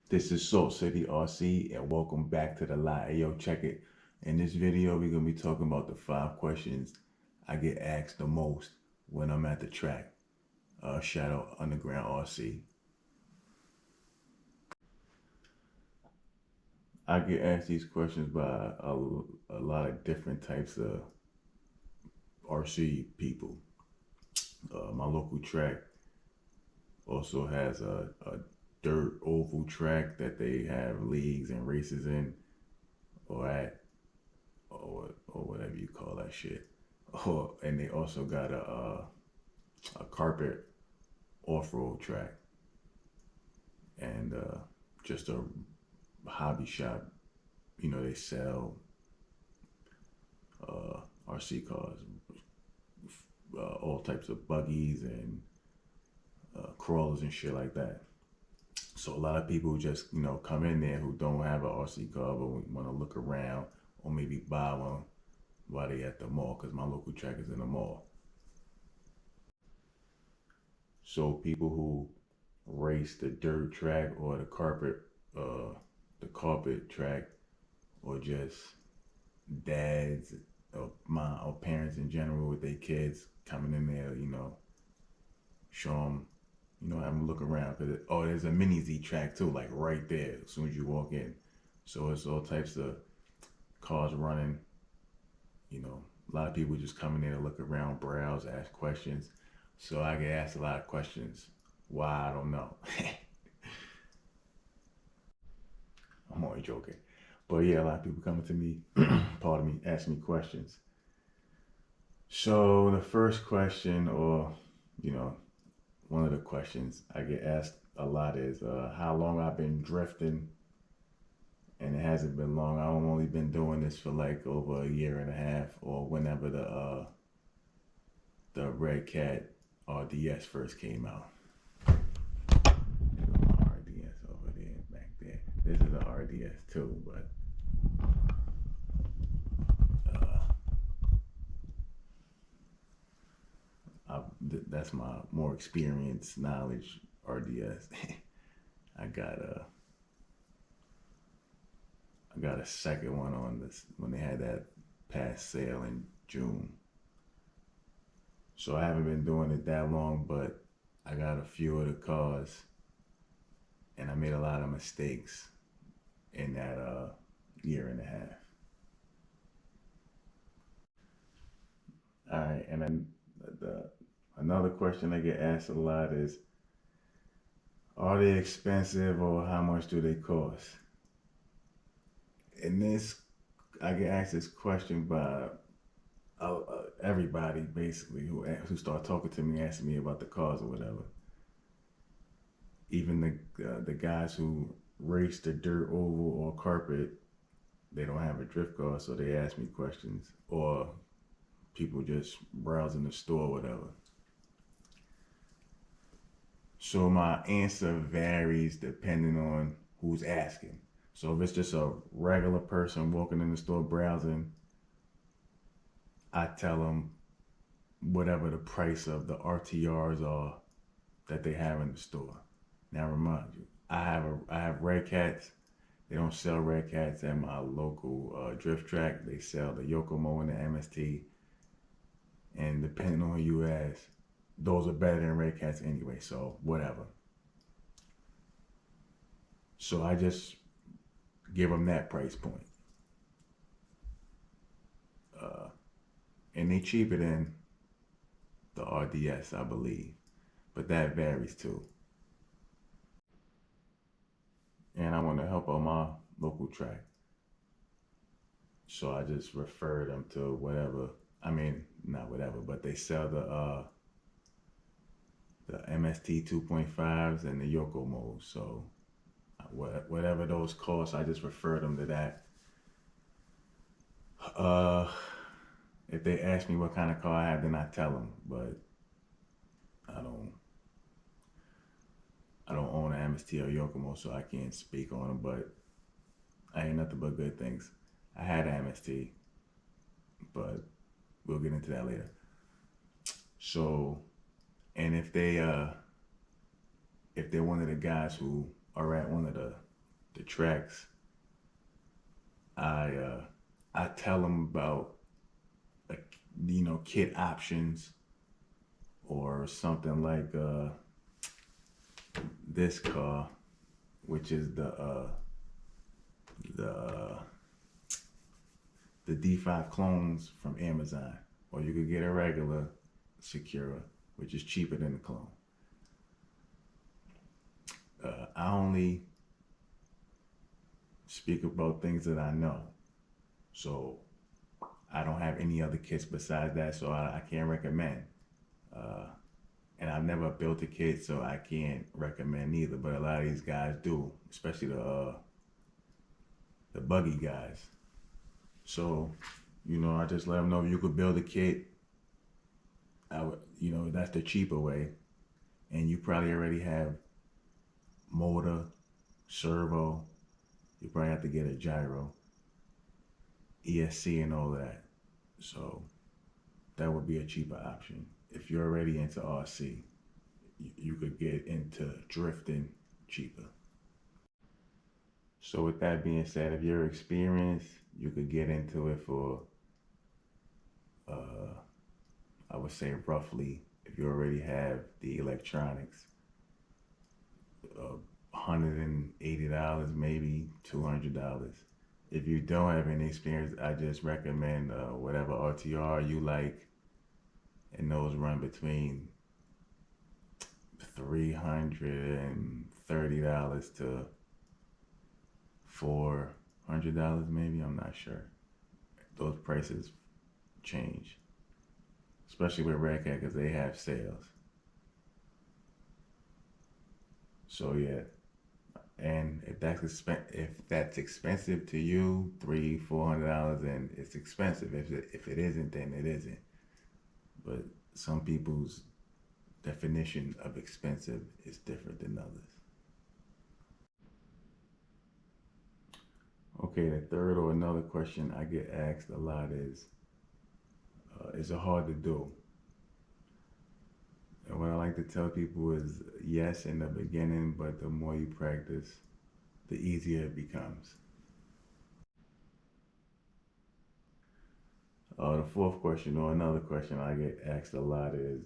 This is Salt City RC and welcome back to the live. Hey, yo, check it. In this video, we're gonna be talking about the 5 questions I get asked the most when I'm at the track. Shout out Underground RC. I get asked these questions by a lot of different types of RC people. My local track also has a dirt oval track that they have leagues and races in, or at, or whatever you call that shit. Oh, and they also got a carpet off road track and just a hobby shop. You know, they sell RC cars, all types of buggies and crawlers and shit like that. So a lot of people just come in there who don't have an RC car but want to look around or maybe buy one while they at the mall because my local track is in the mall. So people who race the dirt track or uh, the carpet track, or just dads or parents in general with their kids coming in there, show them, have them look around because there's a mini Z track too, like right there as soon as you walk in. So it's all types of cars running. You know, a lot of people just come in there to look around, browse, ask questions. So I get asked a lot of questions. Why, I don't know. I'm only joking. But yeah, a lot of people coming to me, pardon me, asking me questions. So the first question, or you know, one of the questions I get asked a lot is how long I've been drifting, and it hasn't been long. I've only been doing this for like over a year and a half, or whenever the Red Cat RDS first came out. There's my RDS over there, back there. This is an RDS too, but that's my more experience, knowledge RDS. I got a I got a second one on this when they had that past sale in June. So I haven't been doing it that long, but I got a few of the cars, and I made a lot of mistakes in that year and a half. All right, and then the another question I get asked a lot is, are they expensive or how much do they cost? And this, I get asked this question by everybody basically who start talking to me, asking me about the cars or whatever. Even the guys who race the dirt, oval, or carpet, they don't have a drift car, so they ask me questions, or people just browsing the store, or whatever. So my answer varies depending on who's asking. So if it's just a regular person walking in the store browsing, I tell them whatever the price of the RTRs are that they have in the store. Now remind you, I have Red Cats. They don't sell Red Cats at my local drift track. They sell the Yokomo and the MST. And depending on who you ask, those are better than Red Cats anyway. So whatever. So I just give them that price point. Uh, and they cheaper than the RDS, I believe. But that varies too. And I want to help on my local track. So I just refer them to whatever. I mean, not whatever, but they sell the MST 2.5s and the Yokomos. So whatever those cost, I just refer them to that. Uh, if they ask me what kind of car I have, then I tell them. But I don't I don't own an MST or Yokomo, so I can't speak on them. But I ain't nothing but good things. I had an MST, but we'll get into that later. So, and if they're one of the guys who are at one of the the tracks, I I tell them about uh, kit options or something like this car, which is the the D5 clones from Amazon, or you could get a regular Secura, which is cheaper than the clone. I only speak about things that I know, so I don't have any other kits besides that, so I can't recommend. Uh, and I've never built a kit, so I can't recommend either. But a lot of these guys do, especially the buggy guys. So, I just let them know you could build a kit. That's the cheaper way, and you probably already have motor, servo. You probably have to get a gyro, ESC, and all that. So that would be a cheaper option. If you're already into RC, you could get into drifting cheaper. So with that being said, if you're experienced, you could get into it for, I would say roughly, if you already have the electronics, $180, maybe $200. If you don't have any experience, I just recommend whatever RTR you like, and those run between $330 to $400, maybe. I'm not sure. Those prices change, especially with Red Cat because they have sales. So yeah, and if that's expensive to you, $300-400, and it's expensive. If it isn't, then it isn't. But some people's definition of expensive is different than others. Okay, the third or another question I get asked a lot is it hard to do? And what I like to tell people is yes in the beginning, but the more you practice, the easier it becomes. The fourth question or another question I get asked a lot is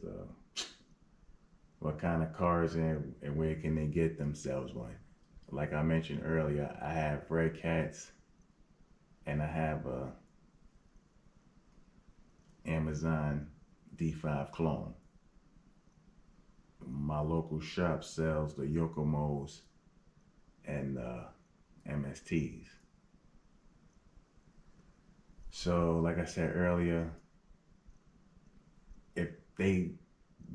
what kind of cars and where can they get themselves one? Like I mentioned earlier, I have Red Cats and I have a Amazon D5 clone. My local shop sells the Yokomos and MSTs. So, like I said earlier, if they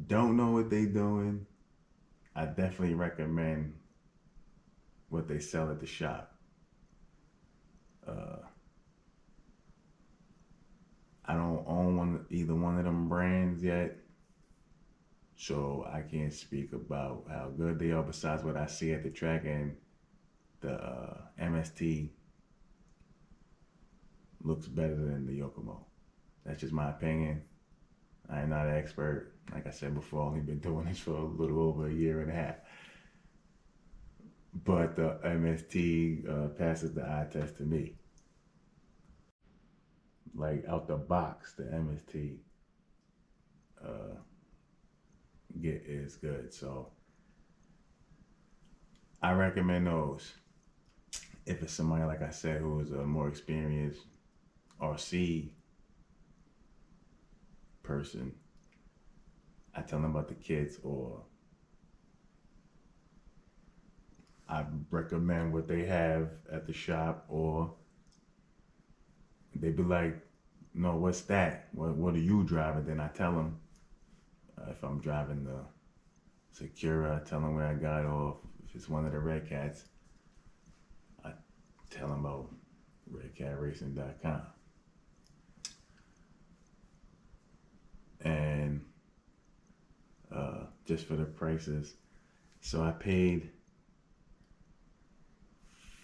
don't know what they're doing, I definitely recommend what they sell at the shop. I don't own either one of them brands yet, so I can't speak about how good they are besides what I see at the track, and the MST looks better than the Yokomo. That's just my opinion. I'm not an expert. Like I said before, I've only been doing this for a little over a year and a half. But the MST passes the eye test to me. Like out the box, the MST is good. So I recommend those. If it's somebody, like I said, who is a more experienced RC person, I tell them about the kits, or I recommend what they have at the shop, or they be like, no, what's that? What are you driving? Then I tell them if I'm driving the Secura, I tell them where I got off. If it's one of the Red Cats, I tell them about redcatracing.com. And just for the prices, so I paid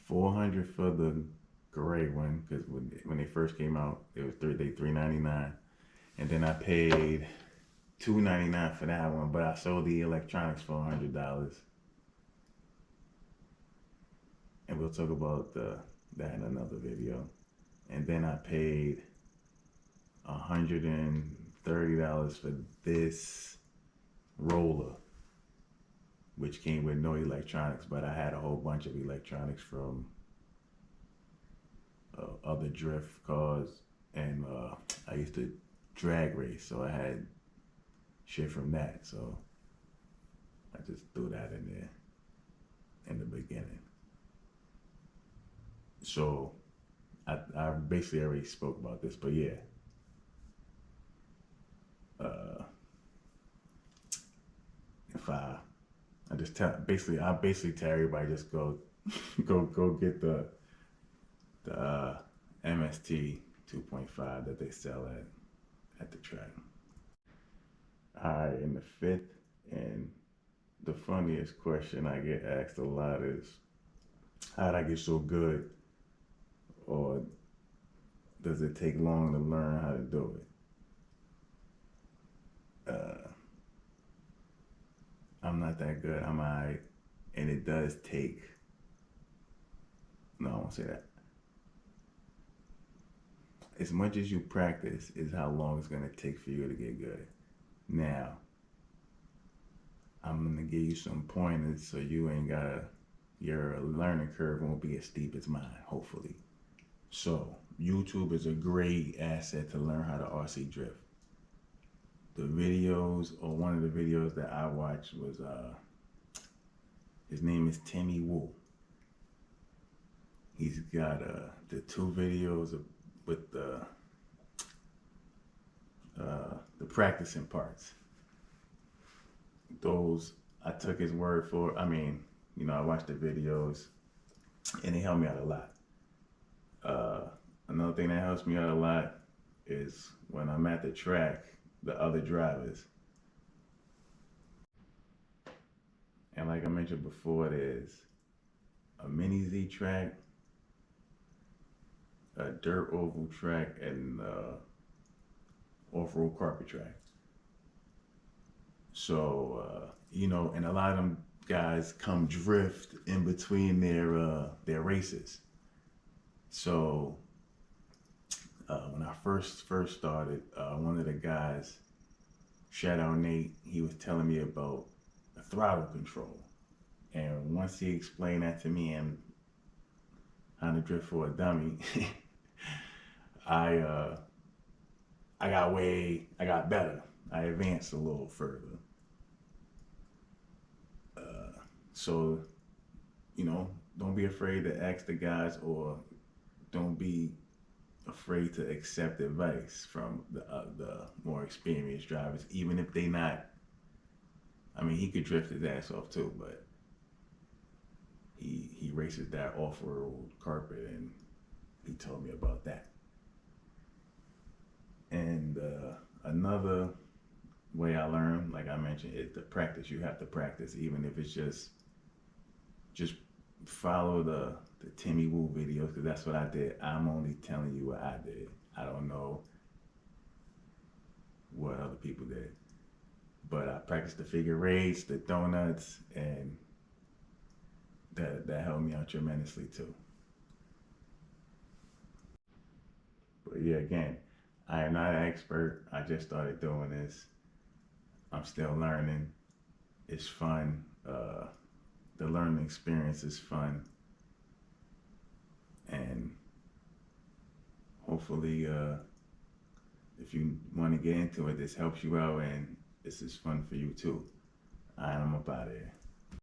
$400 for the gray one because when they first came out, it was $399, and then I paid $299 for that one. But I sold the electronics for $100. and we'll talk about that in another video. And then I paid $130 for this roller, which came with no electronics, but I had a whole bunch of electronics from other drift cars, and I used to drag race, so I had shit from that. So I just threw that in there in the beginning. So I basically already spoke about this, but yeah. If I just basically tell everybody just go go get the MST 2.5 that they sell at the track. In the fifth, and the funniest question I get asked a lot is, how did I get so good? Or does it take long to learn how to do it? I'm not that good. I'm alright. And it does take, no, I won't say that. As much as you practice is how long it's going to take for you to get good. Now, I'm going to give you some pointers so you ain't got to, your learning curve won't be as steep as mine, hopefully. So, YouTube is a great asset to learn how to RC drift. The videos, or one of the videos that I watched was, his name is Timmy Woo. He's got the two videos with the practicing parts. Those, I took his word for. I mean, I watched the videos, and they helped me out a lot. Another thing that helps me out a lot is when I'm at the track, the other drivers. And like I mentioned before, there's a mini Z track, a dirt oval track, and off-road carpet track. So, and a lot of them guys come drift in between their races. So when I first started, one of the guys, shout out Nate, he was telling me about the throttle control. And once he explained that to me and how to drift for a dummy, I got better. I advanced a little further. So, don't be afraid to ask the guys, or don't be afraid to accept advice from the more experienced drivers, even if they not. I mean, he could drift his ass off too, but he races that off-road carpet, and he told me about that. And another way I learn, like I mentioned, is to practice. You have to practice, even if it's just follow the Timmy Woo videos, because that's what I did. I'm only telling you what I did. I don't know what other people did. But I practiced the figure eights, the donuts, and that helped me out tremendously too. But yeah, again, I am not an expert. I just started doing this. I'm still learning. It's fun. The learning experience is fun. And hopefully, if you want to get into it, this helps you out, and this is fun for you too. All right, I'm up out of here.